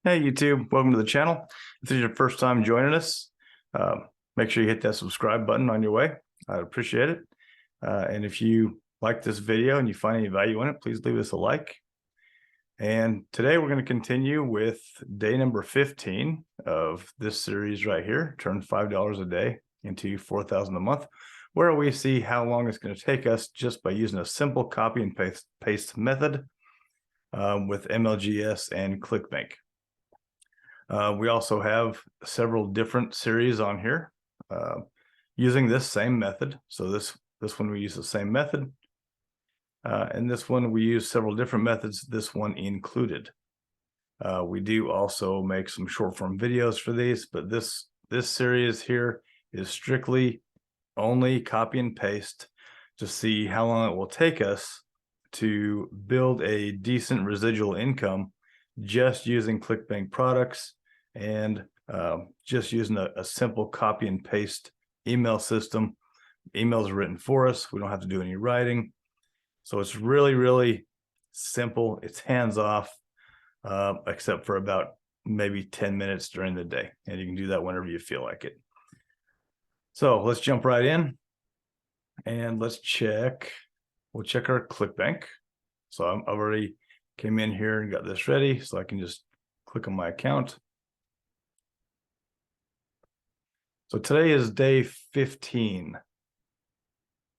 Hey YouTube, welcome to the channel. If this is your first time joining us, make sure you hit that subscribe button on your way. I'd appreciate it. And if you like this video and you find any value in it, please leave us a like. And today we're going to continue with day number 15 of this series right here, turn $5 a day into $4,000 a month, where we see how long it's going to take us just by using a simple copy and paste method with MLGS and Clickbank. We also have several different series on here using this same method. So this one we use the same method, and this one we use several different methods, this one included. We do also make some short form videos for these, but this series here is strictly only copy and paste to see how long it will take us to build a decent residual income just using Clickbank products and just using a simple copy and paste email system. Emails are written for us. We don't have to do any writing. So it's really, really simple. It's hands-off, except for about maybe 10 minutes during the day. And you can do that whenever you feel like it. So let's jump right in and let's check. We'll check our Clickbank. So I've already came in here and got this ready, so I can just click on my account. So today is day 15.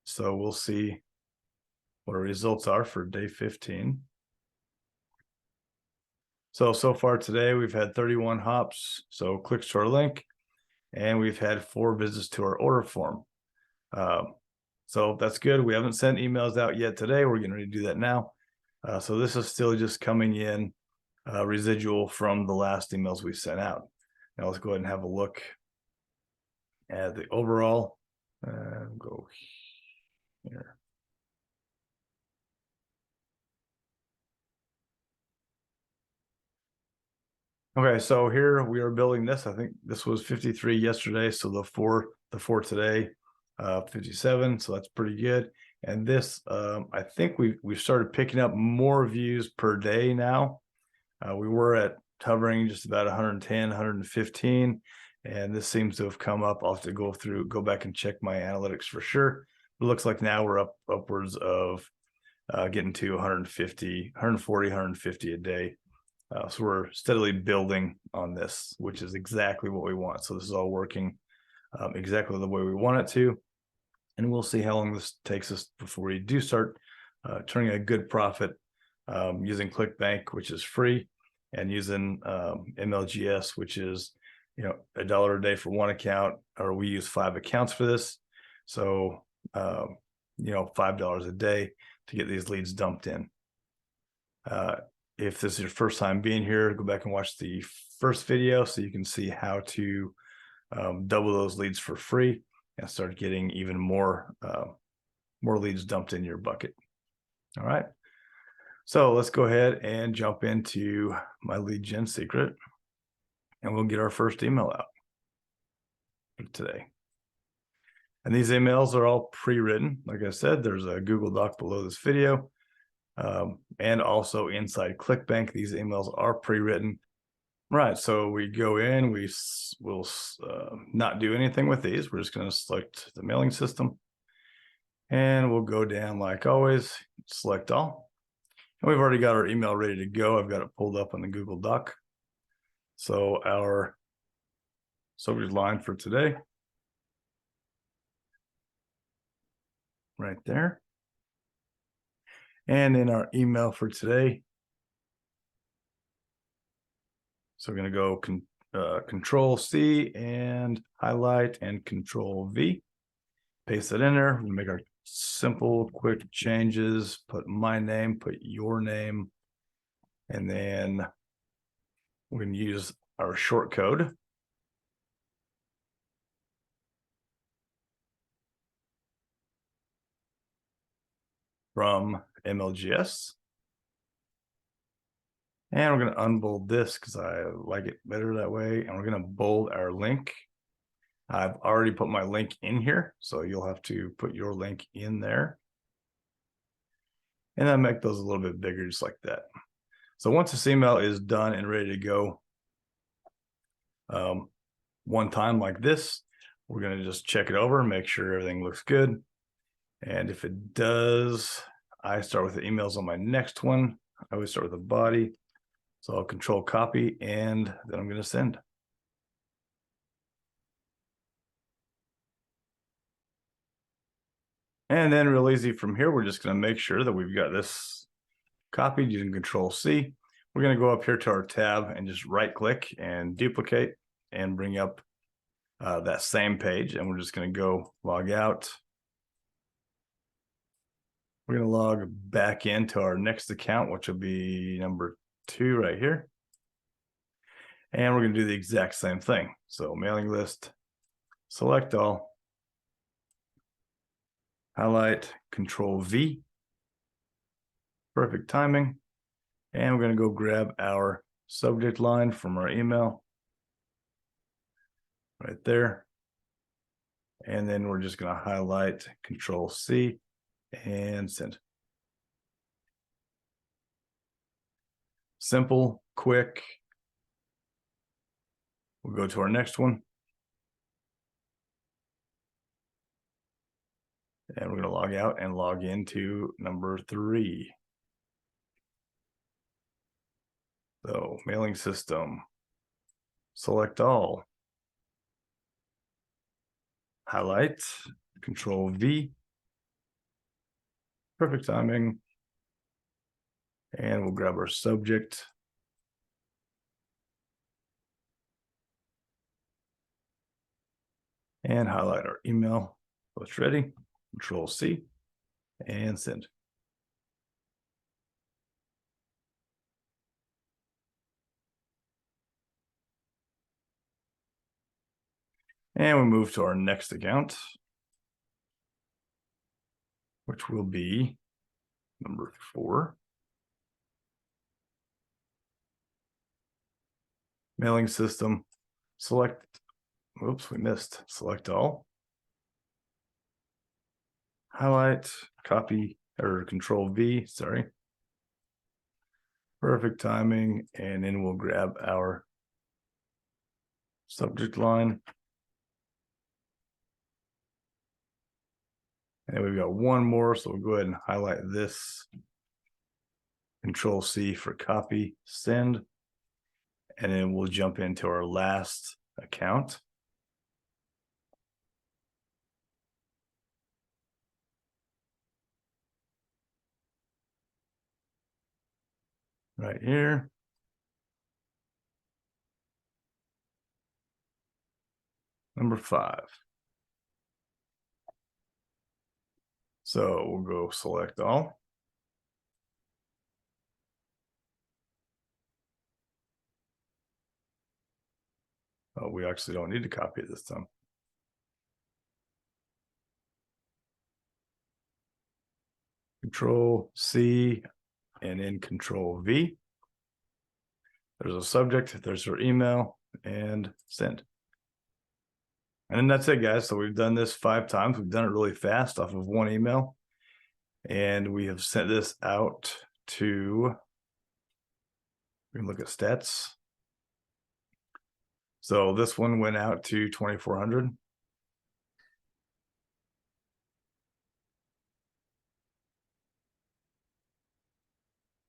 So we'll see what our results are for day 15. So far today, we've had 31 hops, so clicks to our link, and we've had 4 visits to our order form. So that's good. We haven't sent emails out yet today. We're getting ready to do that now. So this is still just coming in residual from the last emails we sent out. Now let's go ahead and have a look at the overall. Go here. Okay, so here we are building this. I think this was 53 yesterday, so the four today, 57. So that's pretty good. And this, I think we've started picking up more views per day now. We were at hovering just about 110, 115, and this seems to have come up. I'll have to go back and check my analytics for sure. It looks like now we're upwards of getting to 150, 140, 150 a day. So we're steadily building on this, which is exactly what we want. So this is all working exactly the way we want it to. And we'll see how long this takes us before we do start turning a good profit using Clickbank, which is free, and using MLGS, which is $1 a day for one account, or we use 5 accounts for this. So $5 a day to get these leads dumped in. If this is your first time being here, go back and watch the first video so you can see how to double those leads for free and start getting even more leads dumped in your bucket. All right. So let's go ahead and jump into my lead gen secret, and we'll get our first email out for today. And these emails are all pre-written. Like I said, there's a Google Doc below this video. And also inside Clickbank, these emails are pre-written. Right, so we go in, we'll not do anything with these. We're just going to select the mailing system, and we'll go down like always, select all. And we've already got our email ready to go. I've got it pulled up on the Google Doc. So our subject line for today, right there. And in our email for today, so we're going to go Control C and highlight and Control V. Paste it in there. We'll make our simple, quick changes. Put my name, put your name, and then we can use our short code. From MLGS. And we're going to unbold this because I like it better that way. And we're going to bold our link. I've already put my link in here, so you'll have to put your link in there. And then make those a little bit bigger, just like that. So once this email is done and ready to go, one time like this. We're going to just check it over and make sure everything looks good. And if it does, I start with the emails on my next one. I always start with the body. So I'll control copy and then I'm going to send. And then real easy from here, we're just going to make sure that we've got this copied using Control C. We're going to go up here to our tab and just right click and duplicate and bring up that same page. And we're just going to go log out. We're going to log back into our next account, which will be number 2 right here. And we're going to do the exact same thing. So mailing list, select all, highlight, Control V, perfect timing. And we're going to go grab our subject line from our email right there. And then we're just going to highlight, Control C, and send. Simple, quick. We'll go to our next one. And we're going to log out and log into number 3. So mailing system, select all, highlight, Control V, perfect timing. And we'll grab our subject. And highlight our email. So it's ready. Control C and send. And we move to our next account, which will be number 4. Mailing system, select, oops, we missed, select all. Highlight, copy, or Control V, sorry. Perfect timing, and then we'll grab our subject line. And we've got one more, so we'll go ahead and highlight this. Control C for copy, send. And then we'll jump into our last account. Right here. Number 5. So we'll go select all. Oh, we actually don't need to copy it this time. Control C and then Control V. There's a subject, there's our email, and send. And then that's it, guys. So we've done this 5 times. We've done it really fast off of one email. And we have sent this out to, we can look at stats. So this one went out to 2,400.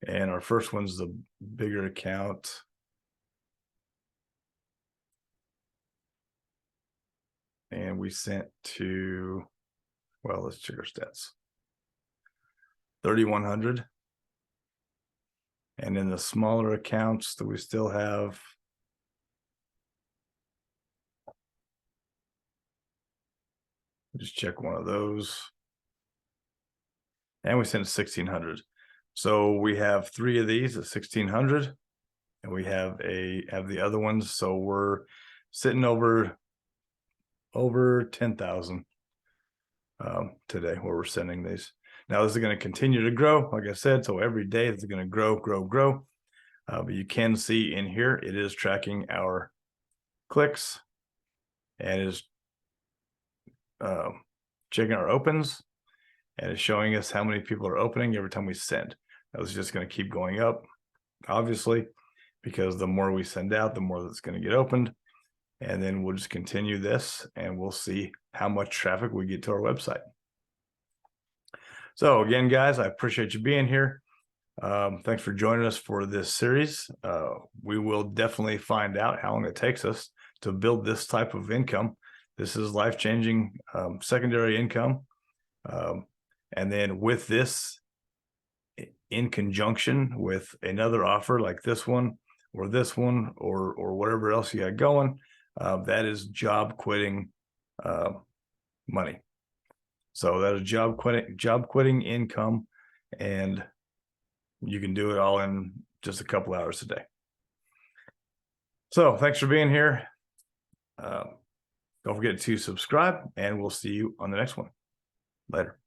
And our first one's the bigger account. And we sent to, well, let's check our stats. 3,100. And in the smaller accounts that we still have, just check one of those. And we sent 1,600. So we have 3 of these at 1,600, and we have the other ones. So we're sitting over 10,000 today where we're sending these. Now this is going to continue to grow, like I said. So every day it's going to grow. But you can see in here it is tracking our clicks and is checking our opens, and it's showing us how many people are opening every time we send. That was just going to keep going up, obviously, because the more we send out, the more that's going to get opened. and then we'll just continue this and we'll see how much traffic we get to our website. So again, guys, I appreciate you being here. Thanks for joining us for this series. We will definitely find out how long it takes us to build this type of income. This is life-changing secondary income. And then with this, in conjunction with another offer like this one or whatever else you got going, that is job quitting money. So that is job quitting income, and you can do it all in just a couple hours a day. So thanks for being here. Don't forget to subscribe, and we'll see you on the next one. Later.